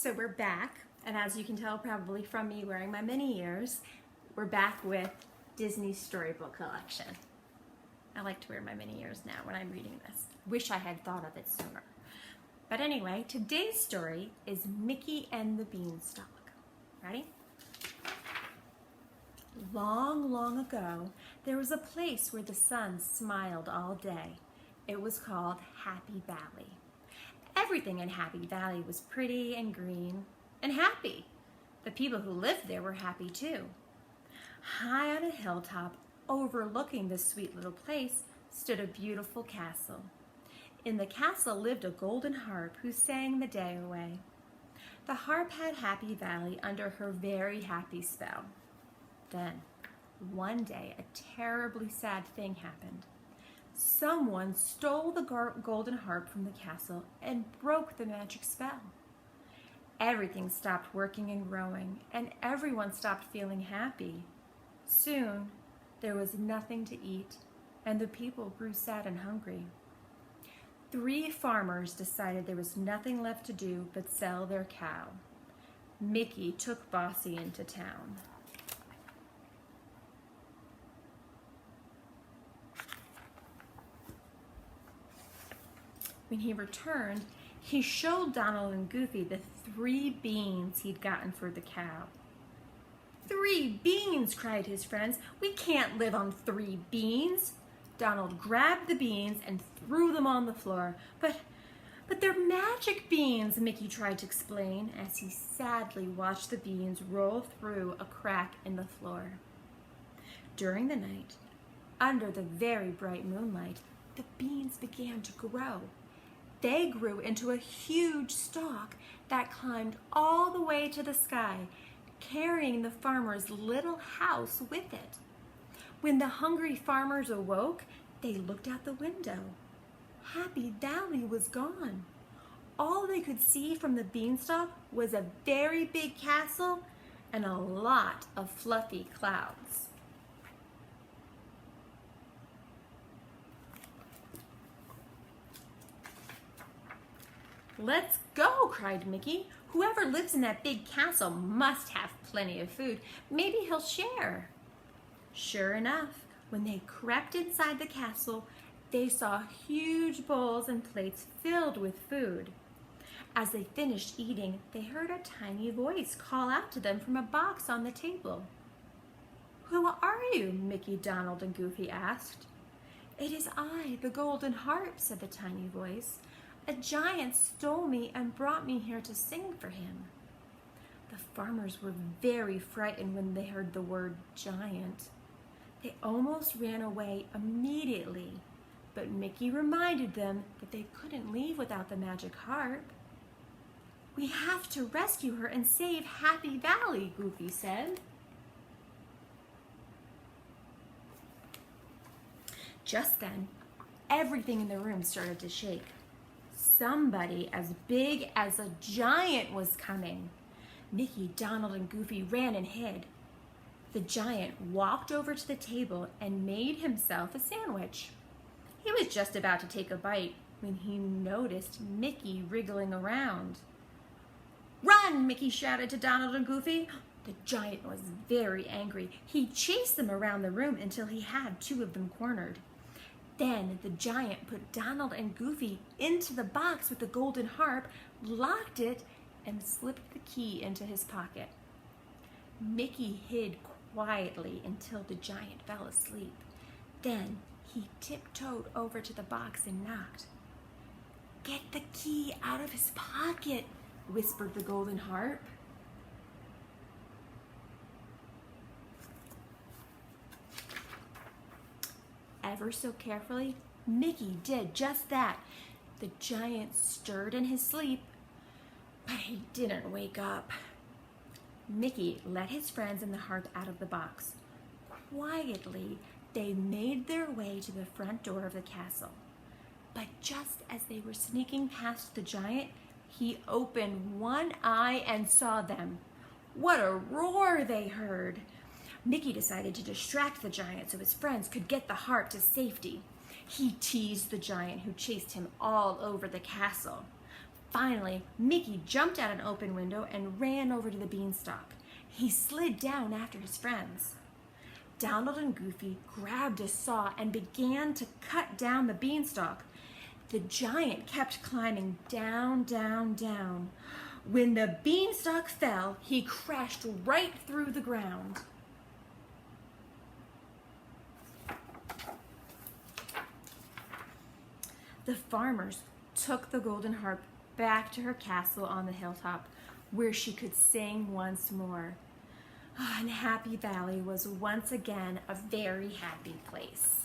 So we're back, and as you can tell probably from me wearing my mini ears, we're back with Disney's storybook collection. I like to wear my mini ears now when I'm reading this. Wish I had thought of it sooner. But anyway, today's story is Mickey and the Beanstalk. Ready? Long, long ago, there was a place where the sun smiled all day. It was called Happy Valley. Everything in Happy Valley was pretty and green and happy. The people who lived there were happy too. High on a hilltop overlooking this sweet little place stood a beautiful castle. In the castle lived a golden harp who sang the day away. The harp had Happy Valley under her very happy spell. Then, one day, a terribly sad thing happened. Someone stole the golden harp from the castle and broke the magic spell. Everything stopped working and growing, and everyone stopped feeling happy. Soon, there was nothing to eat, and the people grew sad and hungry. 3 farmers decided there was nothing left to do but sell their cow. Mickey took Bossy into town. When he returned, he showed Donald and Goofy the 3 beans he'd gotten for the cow. 3 beans, cried his friends. We can't live on 3 beans. Donald grabbed the beans and threw them on the floor. But they're magic beans, Mickey tried to explain as he sadly watched the beans roll through a crack in the floor. During the night, under the very bright moonlight, the beans began to grow. They grew into a huge stalk that climbed all the way to the sky, carrying the farmer's little house with it. When the hungry farmers awoke, they looked out the window. Happy Valley was gone. All they could see from the beanstalk was a very big castle and a lot of fluffy clouds. Let's go, cried Mickey. Whoever lives in that big castle must have plenty of food. Maybe he'll share. Sure enough, when they crept inside the castle, they saw huge bowls and plates filled with food. As they finished eating, they heard a tiny voice call out to them from a box on the table. Who are you? Mickey, Donald, and Goofy asked. It is I, the golden harp, said the tiny voice. A giant stole me and brought me here to sing for him. The farmers were very frightened when they heard the word giant. They almost ran away immediately, but Mickey reminded them that they couldn't leave without the magic harp. We have to rescue her and save Happy Valley, Goofy said. Just then, everything in the room started to shake. Somebody as big as a giant was coming. Mickey, Donald, and Goofy ran and hid. The giant walked over to the table and made himself a sandwich. He was just about to take a bite when he noticed Mickey wriggling around. Run, Mickey shouted to Donald and Goofy. The giant was very angry. He chased them around the room until he had 2 of them cornered. Then the giant put Donald and Goofy into the box with the golden harp, locked it, and slipped the key into his pocket. Mickey hid quietly until the giant fell asleep. Then he tiptoed over to the box and knocked. Get the key out of his pocket, whispered the golden harp. Ever so carefully, Mickey did just that. The giant stirred in his sleep, but he didn't wake up. Mickey let his friends and the harp out of the box. Quietly, they made their way to the front door of the castle. But just as they were sneaking past the giant, he opened one eye and saw them. What a roar they heard! Mickey decided to distract the giant so his friends could get the harp to safety. He teased the giant who chased him all over the castle. Finally, Mickey jumped out an open window and ran over to the beanstalk. He slid down after his friends. Donald and Goofy grabbed a saw and began to cut down the beanstalk. The giant kept climbing down, down, down. When the beanstalk fell, he crashed right through the ground. The farmers took the golden harp back to her castle on the hilltop, where she could sing once more. And Happy Valley was once again a very happy place.